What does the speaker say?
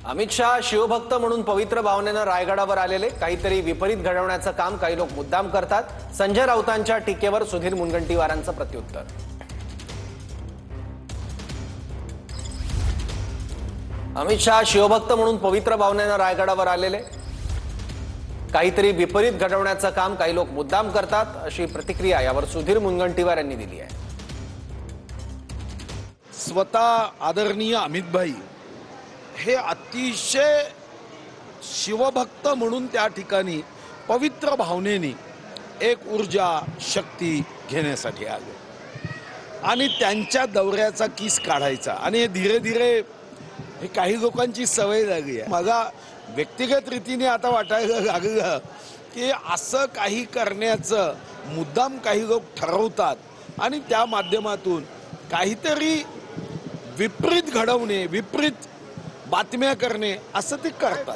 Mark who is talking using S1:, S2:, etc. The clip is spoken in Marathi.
S1: अमित शाह शिवभक्त म्हणून पवित्र भावनेनं रायगडावर आलेले काहीतरी विपरीत घडवण्याचं काम काही लोक मुद्दाम करतात। संजय राऊतांच्या टीकेवर सुधीर मुनगंटीवारांचं प्रत्युत्तर। अमित शाह शिवभक्त म्हणून पवित्र भावनेनं रायगडावर आलेले काहीतरी विपरीत घडवण्याचं काम काही लोक मुद्दाम करतात, अशी प्रतिक्रिया यावर सुधीर मुनगंटीवार यांनी दिली आहे।
S2: स्वतः आदरणीय अमित भाई हे अतिशय शिवभक्त म्हणून त्या ठिकाणी पवित्र भावनेने एक ऊर्जा शक्ती घेण्यासाठी आले आणि त्यांच्या दौऱ्याचा किस काढायचा आणि धीरे धीरे हे काही लोकांची सवय लागली आहे। मला व्यक्तिगत रीतीने आता वाटायला लागलं की असं काही करण्याचं मुद्दाम काही लोक ठरवतात आणि त्या माध्यमातून काहीतरी विपरीत घडवणे, विपरीत बातम्या करणे असं ते करतात।